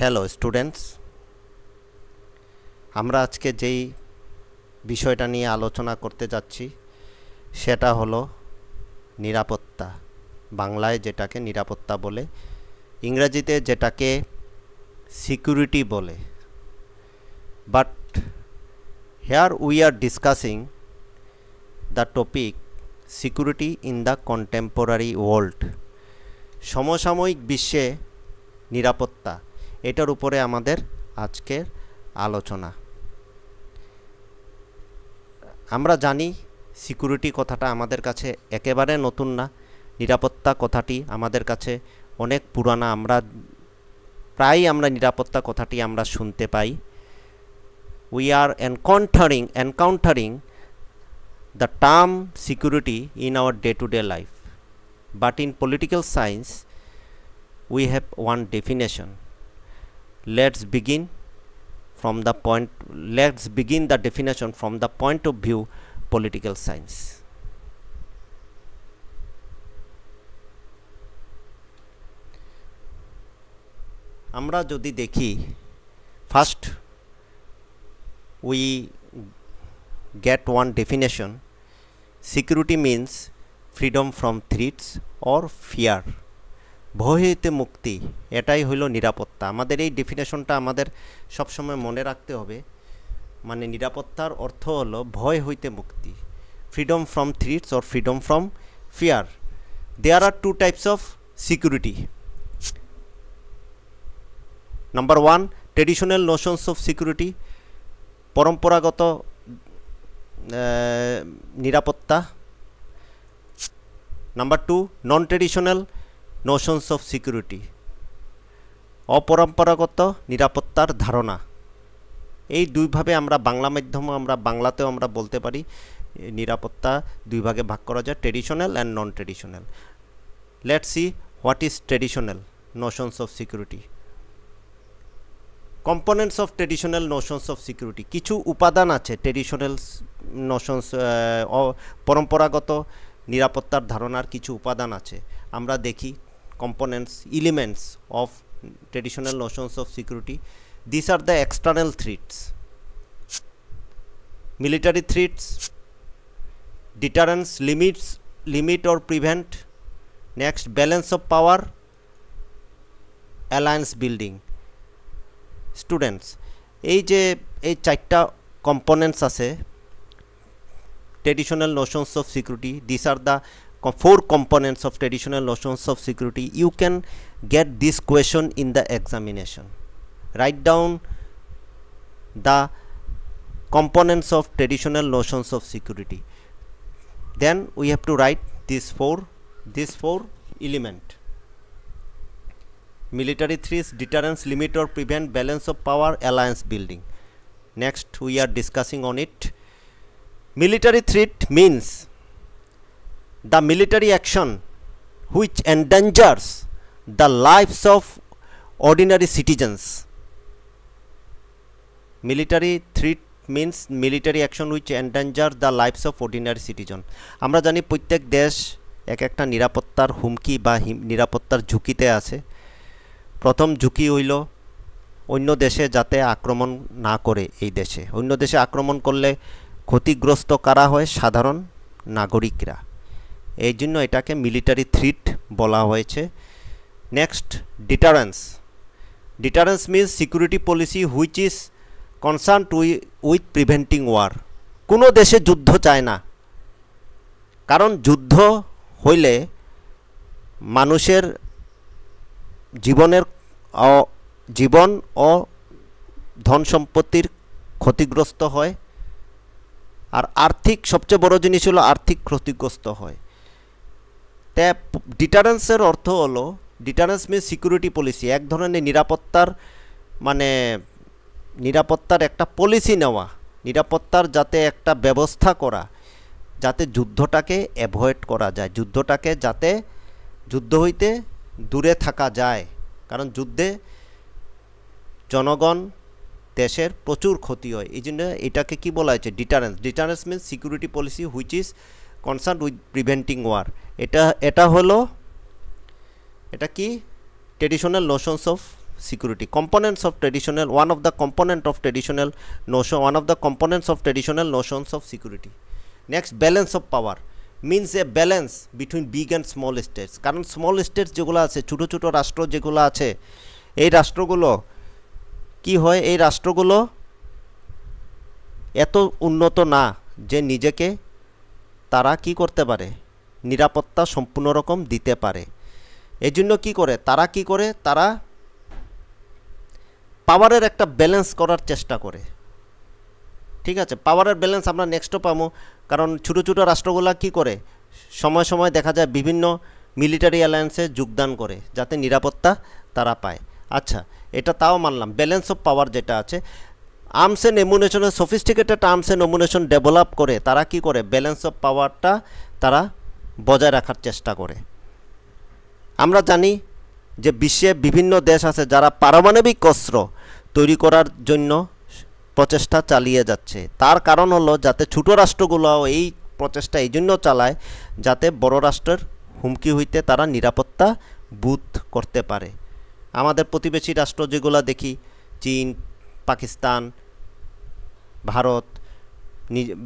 Hello students, আমরা আজকে যেই বিষয়টা নিয়ে আলোচনা করতে যাচ্ছি সেটা হলো নিরাপত্তা। বাংলায় যেটাকে নিরাপত্তা বলে, ইংরেজিতে যেটাকে সিকিউরিটি বলে। But here we are discussing the topic security in the contemporary world. সমসাময়িক বিশ্বে নিরাপত্তা, এটার উপরে আমাদের আজকের আলোচনা। আমরা জানি সিকিউরিটি কথাটা আমাদের কাছে একেবারে নতুন না, নিরাপত্তা কথাটি আমাদের কাছে অনেক পুরানা। আমরা নিরাপত্তা কথাটি আমরা শুনতে পাই। We are encountering the term security in our day-to-day life, but in political science we have one definition. Let's begin the definition from the point of view political science. আমরা যদি দেখি, first we get one definition. Security means freedom from threats or fear. ভয় হইতে মুক্তি, এটাই হলো নিরাপত্তা। আমাদের এই ডেফিনেশনটা আমাদের সবসময় মনে রাখতে হবে। মানে নিরাপত্তার অর্থ হলো ভয় হইতে মুক্তি, freedom from threats or freedom from fear. There are two types of security. Number one, traditional notions of security, পরম্পরাগত নিরাপত্তা। Number two, non traditional notions of security, অপরম্পরাগত নিরাপত্তার ধারণা। এই দুইভাবে আমরা বাংলাতেও আমরা বলতে পারি নিরাপত্তা দুই ভাগে ভাগ করা যায়, traditional and non traditional. Let's see what is traditional notions of security. Components of traditional notions of security, কিছু উপাদান আছে ট্রেডিশনাল নোশনস, পরম্পরাগত নিরাপত্তার ধারণার কিছু উপাদান আছে। আমরা দেখি components, elements of traditional notions of security. This are the external threats, military threats, deterrence, limit or prevent. Next, balance of power, alliance building. Students, এই চারটা কম্পোনেন্টস আছে traditional notions of security. This are the four components of traditional notions of security. You can get this question in the examination. Write down the components of traditional notions of security. Then we have to write these four element: military threats, deterrence, limit or prevent, balance of power, alliance building. Next we are discussing on it. Military threat means the military action which endangers the lives of ordinary citizens. Military threat means military action which endangers the lives of ordinary citizen. আমরা জানি প্রত্যেক দেশ এক একটা নিরাপত্তার হুমকি বা নিরাপত্তার ঝুঁকিতে আছে। প্রথম ঝুঁকি হইল অন্য দেশে যাতে আক্রমণ না করে এই দেশে। অন্য দেশে আক্রমণ করলে ক্ষতিগ্রস্ত কারা হয়? সাধারণ নাগরিকরা। এই জন্য এটাকে মিলিটারি থ্রেট বলা হয়েছে। Next, deterrence means security policy which is concerned with preventing war. কোনো দেশে যুদ্ধ চায় না, কারণ যুদ্ধ হইলে মানুষের জীবন ও ধন সম্পত্তির ক্ষতিগ্রস্ত হয়, আর সবচেয়ে বড় জিনিস হলো আর্থিক ক্ষতিগ্রস্ত হয়। তা ডিটারেন্সের অর্থ হলো, ডিটারেন্স মিন্স সিকিউরিটি পলিসি, এক ধরনের নিরাপত্তার একটা পলিসি নেওয়া, নিরাপত্তার যাতে একটা ব্যবস্থা করা, যাতে যুদ্ধটাকে অ্যাভয়েড করা যায়, যুদ্ধ হইতে দূরে থাকা যায়। কারণ যুদ্ধে জনগণ, দেশের প্রচুর ক্ষতি হয়। এই জন্য এটাকে কি বলা হয়েছে? Deterrence means security policy which is concern with preventing war. এটা হলো, এটা কি? Traditional notions of security. Components of traditional, one of the component of traditional notion, one of the components of traditional notions of security. Next, balance of power means a balance between big and small states. কারণ small states যেগুলো আছে, ছোটো ছোটো রাষ্ট্র যেগুলো আছে, এই রাষ্ট্রগুলো কি হয়, এই রাষ্ট্রগুলো এত উন্নত না যে নিজেকে তারা কি করতে পারে, নিরাপত্তা সম্পূর্ণ রকম দিতে পারে। এজন্য কি করে তারা পাওয়ারের একটা ব্যালেন্স করার চেষ্টা করে। ঠিক আছে, পাওয়ারের ব্যালেন্স আমরা নেক্সটও পাবো। কারণ ছোটো ছোটো রাষ্ট্রগুলো কি করে, সময় সময় দেখা যায় বিভিন্ন মিলিটারি অ্যালায়েন্সে যোগদান করে যাতে নিরাপত্তা তারা পায়। আচ্ছা, এটা তাও মানলাম। ব্যালেন্স অফ পাওয়ার যেটা আছে, আর্মস অ্যান্ড এমুনেশনের sophisticated arms and ammunition develop করে তারা কি করে, ব্যালেন্স অফ পাওয়ারটা তারা বজায় রাখার চেষ্টা করে। আমরা জানি যে বিশ্বে বিভিন্ন দেশ আছে যারা পারমাণবিক অস্ত্র তৈরি করার জন্য প্রচেষ্টা চালিয়ে যাচ্ছে। তার কারণ হলো যাতে ছোটো রাষ্ট্রগুলো এই প্রচেষ্টা এই জন্য চালায় যাতে বড় রাষ্ট্রের হুমকি হইতে তারা নিরাপত্তা বোধ করতে পারে। আমাদের প্রতিবেশী রাষ্ট্র যেগুলো দেখি, চীন, পাকিস্তান,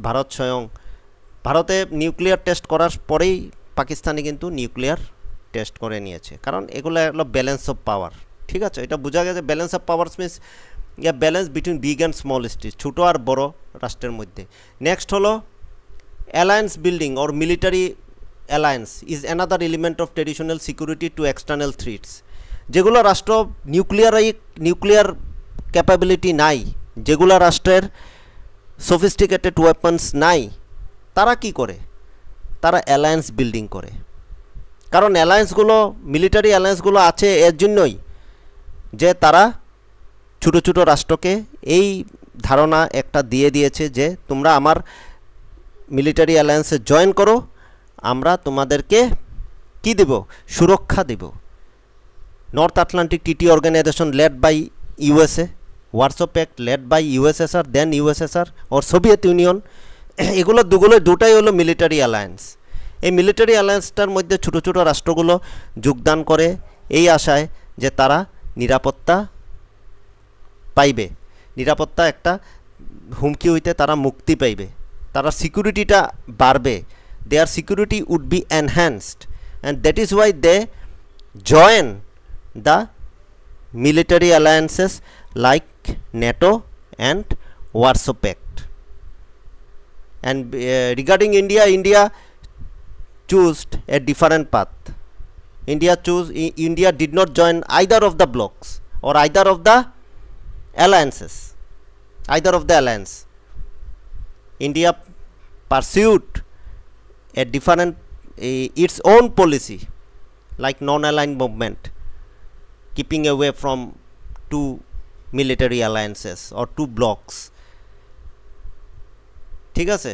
ভারত স্বয়ং, ভারতে নিউক্লিয়ার টেস্ট করার পরেই পাকিস্তানে কিন্তু নিউক্লিয়ার টেস্ট করে নিয়েছে। কারণ এগুলো হলো ব্যালেন্স অফ পাওয়ার। ঠিক আছে, এটা বোঝা গেছে। Balance of power means balance between big and small state, ছোটো আর বড় রাষ্ট্রের মধ্যে। নেক্সট হলো alliance building or military alliance is another element of traditional security to external threats. যেগুলো রাষ্ট্র নিউক্লিয়ার ক্যাপাবিলিটি নাই, যেগুলো রাষ্ট্রের সফিস্টিকেটেড ওয়েপন্স নাই, তারা কি করে, তারা অ্যালায়েন্স বিল্ডিং করে। কারণ অ্যালায়েন্সগুলো, মিলিটারি অ্যালায়েন্সগুলো আছে এর জন্যই যে তারা ছোটো ছোটো রাষ্ট্রকে এই ধারণা একটা দিয়ে দিয়েছে যে তোমরা আমার মিলিটারি অ্যালায়েন্সে জয়েন করো, আমরা তোমাদেরকে কি দেব, সুরক্ষা দেব। North Atlantic Treaty Organization led by USA, Warsaw Pact led by USSR, then USSR or Soviet Union, এগুলো দুটাই হলো মিলিটারি অ্যালায়েন্স। এই মিলিটারি অ্যালায়েন্সটার মধ্যে ছোটো ছোটো রাষ্ট্রগুলো যোগদান করে এই আশায় যে তারা নিরাপত্তা পাইবে, নিরাপত্তা একটা হুমকি হইতে তারা মুক্তি পাইবে, তারা সিকিউরিটিটা বাড়বে, their security would be enhanced, and that is why they join the military alliances like NATO and Warsaw Pact. And regarding India chose a different path. India did not join either of the blocks or either of the alliances. India pursued a different its own policy like non-aligned movement, keeping away from two military alliances or two blocks. ঠিক আছে,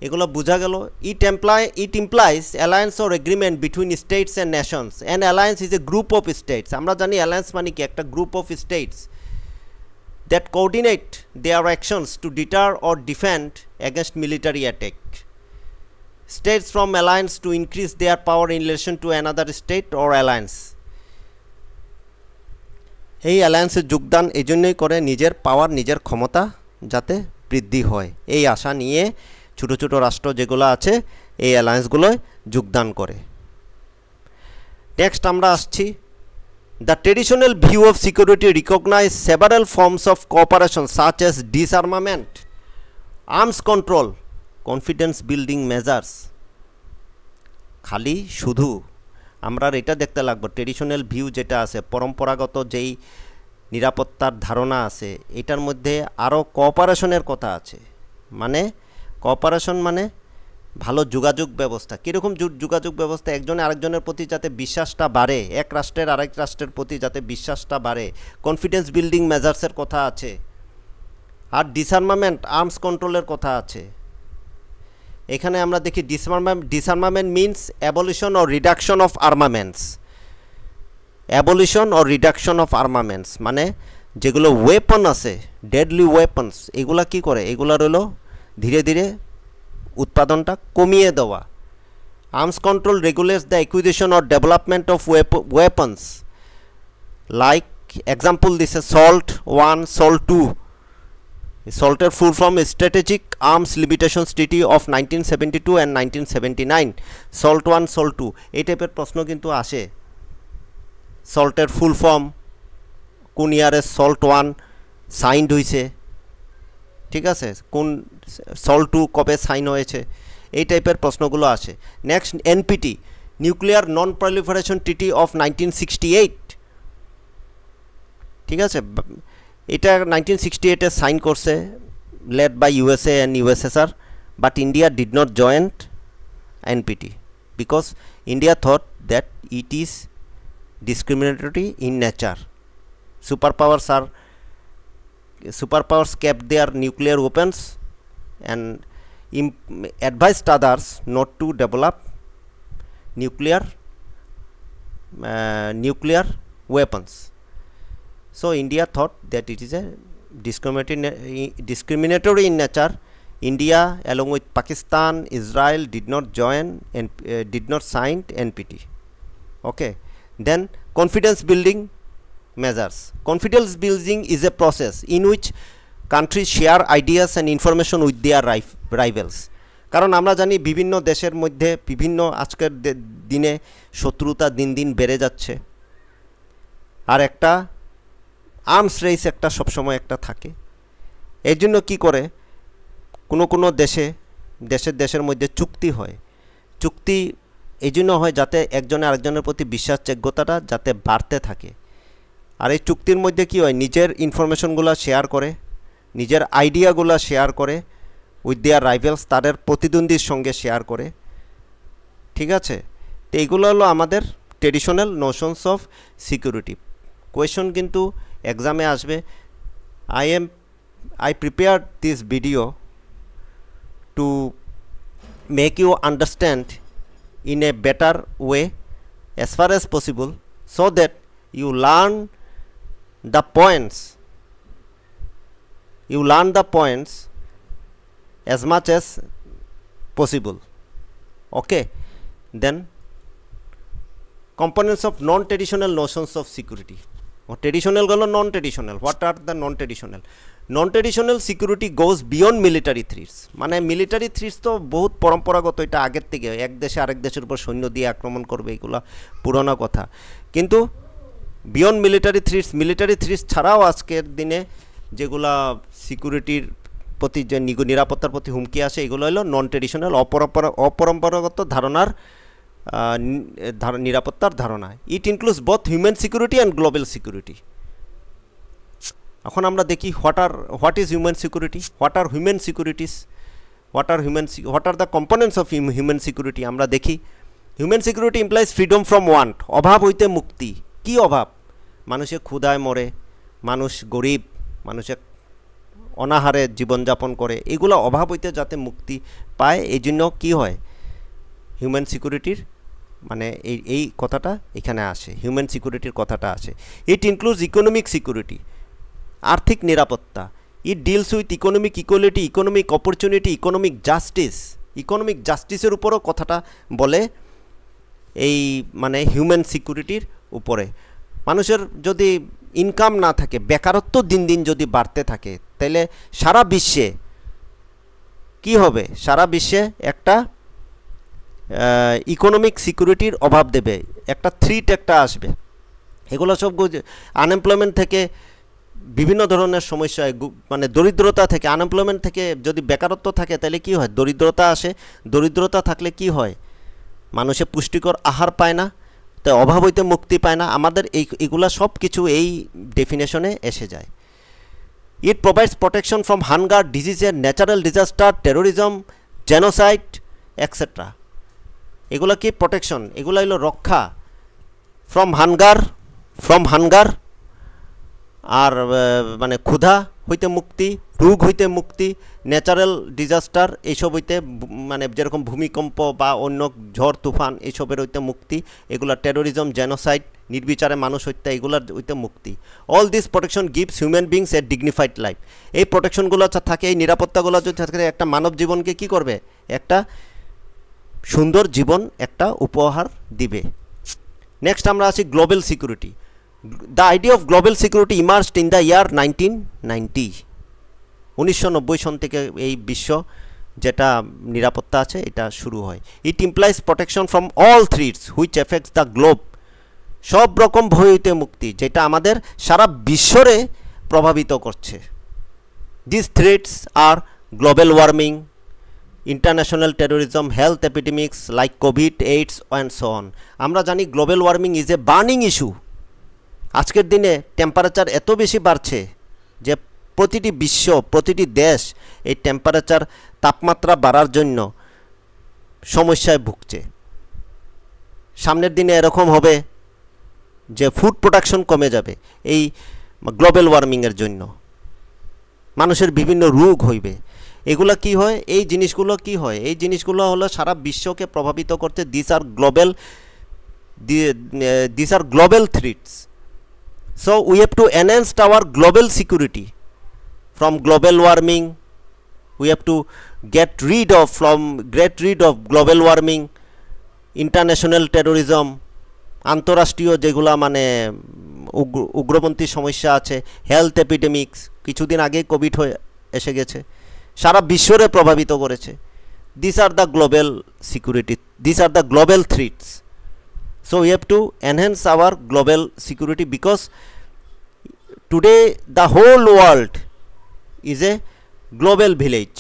এগুলো বোঝা গেল। it implies alliance or agreement between states and nations. An alliance is a group of states. আমরা জানি alliance মানে কি, একটা group of states that coordinate their actions to deter or defend against military attack. States form alliance to increase their power in relation to another state or alliance. এই অ্যালায়েন্সে যোগদান এই জন্যই করে নিজের পাওয়ার, নিজের ক্ষমতা যাতে বৃদ্ধি হয়, এই আশা নিয়ে ছোটো ছোটো রাষ্ট্র যেগুলো আছে এই অ্যালায়েন্সগুলোয় যোগদান করে। নেক্সট আমরা আসছি, the traditional view of security recognize several forms of cooperation such as disarmament, arms control, confidence building measures. খালি শুধু আমরা এটা দেখতে লাগবো, ট্রেডিশনাল ভিউ যেটা আছে, পরম্পরাগত যেই নিরাপত্তার ধারণা আছে, এটার মধ্যে আরও কোঅপারেশনের কথা আছে। মানে কোঅপারেশন মানে ভালো যোগাযোগ ব্যবস্থা। কীরকম যোগাযোগ ব্যবস্থা, একজনে আরেকজনের প্রতি যাতে বিশ্বাসটা বাড়ে, এক রাষ্ট্রের আরেক রাষ্ট্রের প্রতি যাতে বিশ্বাসটা বাড়ে, কনফিডেন্স বিল্ডিং মেজার্সের কথা আছে। আর ডিসআর্মামেন্ট, আর্মস কন্ট্রোলের কথা আছে। এখানে আমরা দেখি disarmament means abolition or reduction of armaments. Abolition or reduction of armaments মানে যেগুলো ওয়েপন আছে, ডেডলি ওয়েপন্স, এগুলা কি করে, এগুলার হলো ধীরে ধীরে উৎপাদনটা কমিয়ে দেওয়া। Arms control regulates the acquisition or development of weapons like example দিছে সল্ট 1 সল্ট 2 সল্টের full form strategic arms limitations treaty of 1972 and 1979 SALT 1 SALT 2 এই টাইপের প্রশ্ন কিন্তু আসে সল্টের ফুল ফর্ম কোন ইয়ারে সল্ট 1 সাইন্ড হয়েছে ঠিক আছে কোন সল্ট 2 কবে সাইন হয়েছে এই টাইপের প্রশ্নগুলো আসে next NPT nuclear non proliferation treaty of 1968 ঠিক আছে এটা 1968 এ সাইন করছে led by USA and USSR but India did not join NPT because India thought that it is discriminatory in nature. Superpowers kept their nuclear weapons and advised others not to develop nuclear weapons. So India thought that it is a discriminatory in nature. India along with Pakistan, Israel did not join and did not sign NPT. Okay. Then confidence building measures. Confidence building is a process in which countries share ideas and information with their rivals. কারণ আমরা জানি বিভিন্ন দেশের মধ্যে বিভিন্ন আজকের দিনে শত্রুতা দিন দিন বেড়ে যাচ্ছে আর একটা আর্মস রেস একটা সবসময় একটা থাকে এর জন্য কী করে কোনো দেশের মধ্যে চুক্তি হয় চুক্তি এই জন্য হয় যাতে একজনে আরেকজনের প্রতি বিশ্বাসযোগ্যতাটা যাতে বাড়তে থাকে আর এই চুক্তির মধ্যে কি হয় নিজের ইনফরমেশনগুলো শেয়ার করে নিজের আইডিয়াগুলো শেয়ার করে উইথ দেয়ার রাইভেলস তাদের প্রতিদ্বন্দ্বীর সঙ্গে শেয়ার করে ঠিক আছে তো এইগুলো হলো আমাদের traditional notions of security question কিন্তু এক্সামে আসবে I prepared this video to make you understand in a better way as far as possible so that you learn the points as much as possible. Okay, then components of non-traditional notions of security. Traditional golo non-traditional. What are the non-traditional? Non-traditional security goes beyond military threats. মানে military থ্রিটস তো বহুত পরম্পরাগত এটা আগের থেকে এক দেশে আরেক দেশের উপর সৈন্য দিয়ে আক্রমণ করবে এগুলো পুরনো কথা কিন্তু বিয়ন্ড মিলিটারি থ্রিটস ছাড়াও আজকের দিনে যেগুলা সিকিউরিটির প্রতি যে নিরাপত্তার প্রতি হুমকি আসে এগুলো হলো নন ট্রেডিশনাল অপরম্পরাগত ধারণার নিরাপত্তার ধারণা it includes both human security and global security এখন আমরা দেখি what is human security what are human securities what are the components of human security আমরা দেখি human security implies freedom from want অভাব হইতে মুক্তি কি অভাব মানুষে ক্ষুধায় মরে মানুষ গরিব মানুষে অনাহারে জীবনযাপন করে এগুলো অভাব হইতে যাতে মুক্তি পায় এই জন্য কী হয় হিউম্যান সিকিউরিটির মানে এই কথাটা এখানে আসে হিউম্যান সিকিউরিটির কথাটা আসে ইট ইনক্লুডস ইকোনমিক সিকিউরিটি আর্থিক নিরাপত্তা it deals with economic equality economic opportunity economic জাস্টিসের উপরও কথাটা বলে এই মানে হিউম্যান সিকিউরিটির উপরে মানুষের যদি ইনকাম না থাকে বেকারত্ব দিন দিন যদি বাড়তে থাকে তাহলে সারা বিশ্বে কি হবে সারা বিশ্বে একটা ইকোনমিক সিকিউরিটির অভাব দেবে একটা থ্রিট একটা আসবে এগুলো সব আনএমপ্লয়মেন্ট থেকে বিভিন্ন ধরনের সমস্যা মানে দরিদ্রতা থেকে আনএমপ্লয়মেন্ট থেকে যদি বেকারত্ব থাকে তাহলে কি হয় দরিদ্রতা আসে দরিদ্রতা থাকলে কি হয় মানুষে পুষ্টিকর আহার পায় না তো অভাব হইতে মুক্তি পায় না আমাদের এইগুলা সব কিছু এই ডেফিনেশনে এসে যায় ইট provides protection from hunger diseases natural disaster terrorism genocide etcetera এগুলো কি প্রোটেকশন এগুলো হলো রক্ষা ফ্রম হাঙ্গার আর মানে ক্ষুধা হইতে মুক্তি রোগ হইতে মুক্তি ন্যাচারাল ডিজাস্টার এইসব হইতে মানে যেরকম ভূমিকম্প বা অন্য ঝড় তুফান এইসবের হইতে মুক্তি এগুলো টেরোরিজম জেনোসাইড নির্বিচারে মানুষ হত্যা এগুলোর হইতে মুক্তি all this protection gives human beings A dignified life এই প্রোটেকশনগুলো থাকে এই নিরাপত্তাগুলো যদি থাকে একটা মানব জীবনকে কি করবে একটা সুন্দর জীবন একটা উপহার দিবে নেক্সট আমরা আসি global security The idea of global security emerged in the year 1990. 1990 সন থেকে এই বিশ্ব যেটা নিরাপত্তা আছে এটা শুরু হয়। ইট implies protection from all threats which effects the globe. সব রকম ভয় হইতে মুক্তি যেটা আমাদের সারা বিশ্বরে প্রভাবিত করছে। This threats are global warming, international terrorism, health epidemics like Covid, AIDS and so on. আমরা জানি global warming is a burning issue. আজকের দিনে টেম্পারেচার এত বেশি বাড়ছে যে প্রতিটি বিশ্ব, প্রতিটি দেশ এই টেম্পারেচার, তাপমাত্রা বাড়ার জন্য সমস্যায় ভুগছে। সামনের দিনে এরকম হবে যে ফুড প্রোডাকশন কমে যাবে এই গ্লোবাল ওয়ার্মিংয়ের জন্য, মানুষের বিভিন্ন রোগ হইবে। এগুলো কি হয়, এই জিনিসগুলো কি হয়, এই জিনিসগুলো হলো সারা বিশ্বকে প্রভাবিত করতে। This are global threats. So we have to enhance our global security from global warming. We have to get rid of global warming, international terrorism, আন্তরাষ্ট্রীয় যেগুলা মানে উগ্রপন্থী সমস্যা আছে, হেলথ এপিডেমিক্স, কিছুদিন আগে কোভিড হয়ে এসে গেছে, সারা বিশ্বরে প্রভাবিত করেছে। This are the global security, this are the global threats. So we have to enhance our global security because today the whole world is a global village.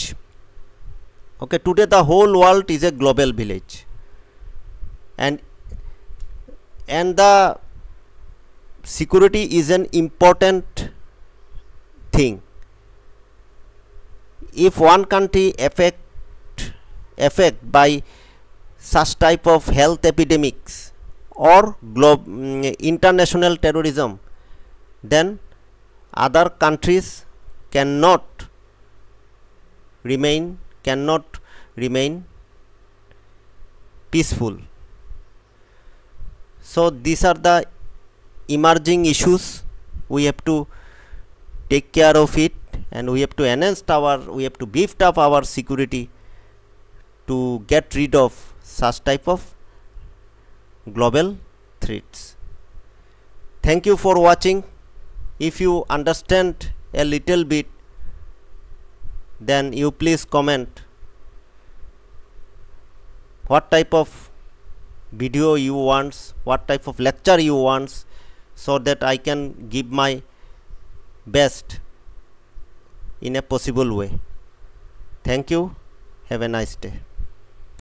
Okay, today the whole world is a global village, and the security is an important thing. If one country affect by such type of health epidemics or international terrorism, then other countries cannot remain peaceful. So these are the emerging issues. We have to take care of it, and we have to we have to beef up our security to get rid of such type of global threats. Thank you for watching. If you understand a little bit, then you please comment what type of video you want, what type of lecture you want, so that I can give my best in a possible way. Thank you. Have a nice day.